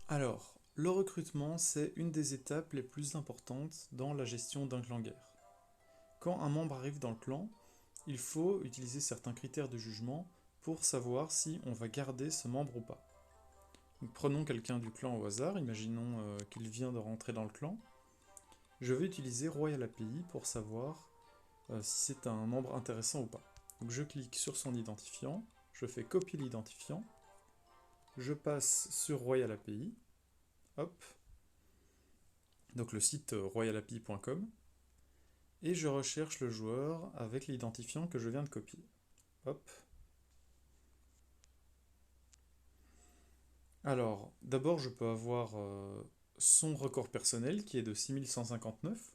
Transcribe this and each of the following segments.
Alors, le recrutement, c'est une des étapes les plus importantes dans la gestion d'un clan guerre. Quand un membre arrive dans le clan, il faut utiliser certains critères de jugement pour savoir si on va garder ce membre ou pas. Donc, prenons quelqu'un du clan au hasard, imaginons qu'il vient de rentrer dans le clan. Je vais utiliser Royal API pour savoir si c'est un membre intéressant ou pas. Donc je clique sur son identifiant, je fais copier l'identifiant, je passe sur Royal API, hop, donc le site royalapi.com, et je recherche le joueur avec l'identifiant que je viens de copier. Hop. Alors, d'abord, je peux avoir son record personnel qui est de 6159.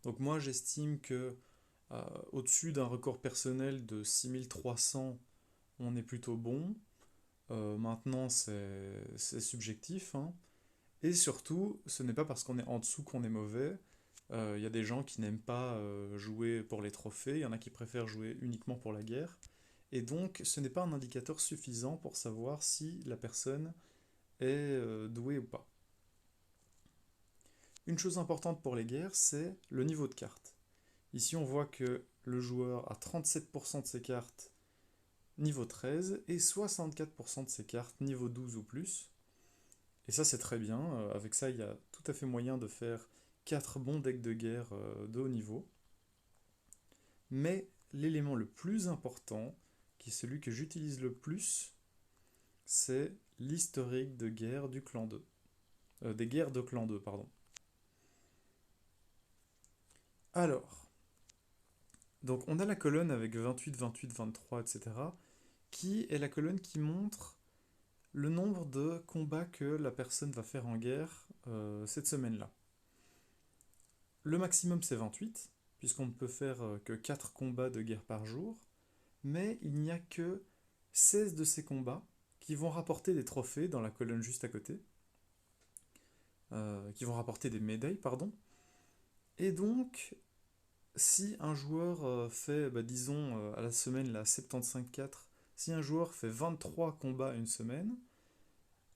Donc moi, j'estime que au-dessus d'un record personnel de 6300, on est plutôt bon. Maintenant, c'est subjectif, hein. Et surtout, ce n'est pas parce qu'on est en dessous qu'on est mauvais. Il y a des gens qui n'aiment pas jouer pour les trophées, il y en a qui préfèrent jouer uniquement pour la guerre. Et donc, ce n'est pas un indicateur suffisant pour savoir si la personne est douée ou pas. Une chose importante pour les guerres, c'est le niveau de carte. Ici, on voit que le joueur a 37% de ses cartes niveau 13 et 64% de ses cartes niveau 12 ou plus. Et ça, c'est très bien. Avec ça, il y a tout à fait moyen de faire 4 bons decks de guerre de haut niveau. Mais l'élément le plus important, qui est celui que j'utilise le plus, c'est l'historique de guerre du clan 2. Des guerres de clan 2, pardon. Alors, donc on a la colonne avec 28, 28, 23, etc., qui est la colonne qui montre le nombre de combats que la personne va faire en guerre cette semaine-là. Le maximum c'est 28, puisqu'on ne peut faire que 4 combats de guerre par jour, mais il n'y a que 16 de ces combats qui vont rapporter des trophées dans la colonne juste à côté, qui vont rapporter des médailles, pardon. Et donc, si un joueur fait, disons, à la semaine, la 75-4, si un joueur fait 23 combats une semaine,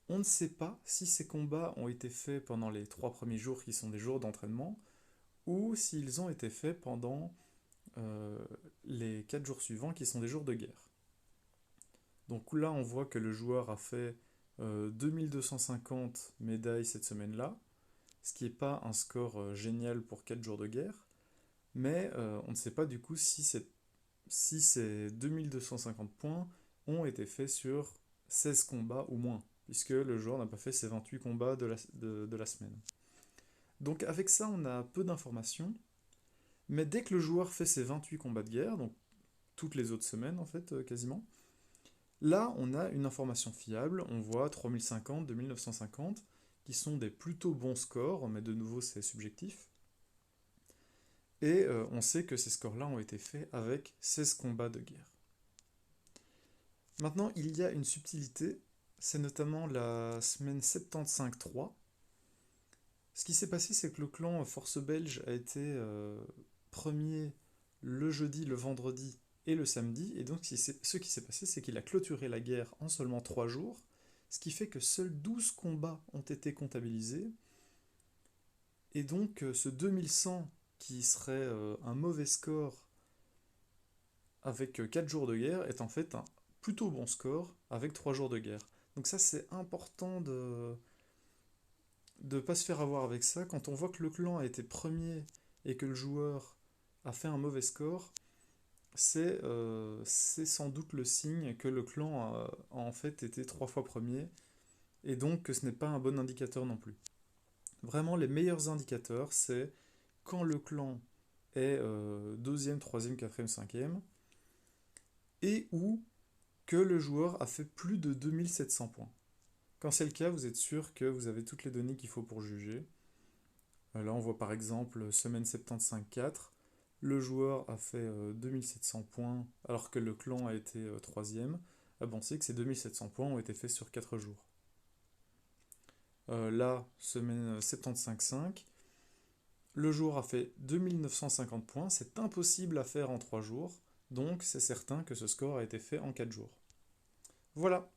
on ne sait pas si ces combats ont été faits pendant les 3 premiers jours qui sont des jours d'entraînement, ou s'ils ont été faits pendant euh, les 4 jours suivants qui sont des jours de guerre. Donc là, on voit que le joueur a fait 2250 médailles cette semaine-là, ce qui n'est pas un score génial pour 4 jours de guerre, mais on ne sait pas du coup si ces 2250 points ont été faits sur 16 combats ou moins, puisque le joueur n'a pas fait ses 28 combats de la semaine. Donc avec ça, on a peu d'informations, mais dès que le joueur fait ses 28 combats de guerre, donc toutes les autres semaines en fait, quasiment, là on a une information fiable, on voit 3050, 2950, qui sont des plutôt bons scores, mais de nouveau c'est subjectif. Et on sait que ces scores-là ont été faits avec 16 combats de guerre. Maintenant, il y a une subtilité, c'est notamment la semaine 75-3. Ce qui s'est passé, c'est que le clan Force Belge a été premier le jeudi, le vendredi et le samedi. Et donc, ce qui s'est passé, c'est qu'il a clôturé la guerre en seulement 3 jours, ce qui fait que seuls 12 combats ont été comptabilisés. Et donc, ce 2100, qui serait un mauvais score avec 4 jours de guerre, est en fait un plutôt bon score avec 3 jours de guerre. Donc ça, c'est important de ne pas se faire avoir avec ça. Quand on voit que le clan a été premier et que le joueur a fait un mauvais score, c'est sans doute le signe que le clan a en fait été 3 fois premier et donc que ce n'est pas un bon indicateur non plus. Vraiment, les meilleurs indicateurs, c'est quand le clan est deuxième, troisième, quatrième, cinquième et ou que le joueur a fait plus de 2700 points. Quand c'est le cas, vous êtes sûr que vous avez toutes les données qu'il faut pour juger. Là, on voit par exemple semaine 75-4, le joueur a fait 2700 points alors que le clan a été troisième. Ah bon, on sait que ces 2700 points ont été faits sur 4 jours. Là, semaine 75-5, le joueur a fait 2950 points, c'est impossible à faire en 3 jours, donc c'est certain que ce score a été fait en 4 jours. Voilà,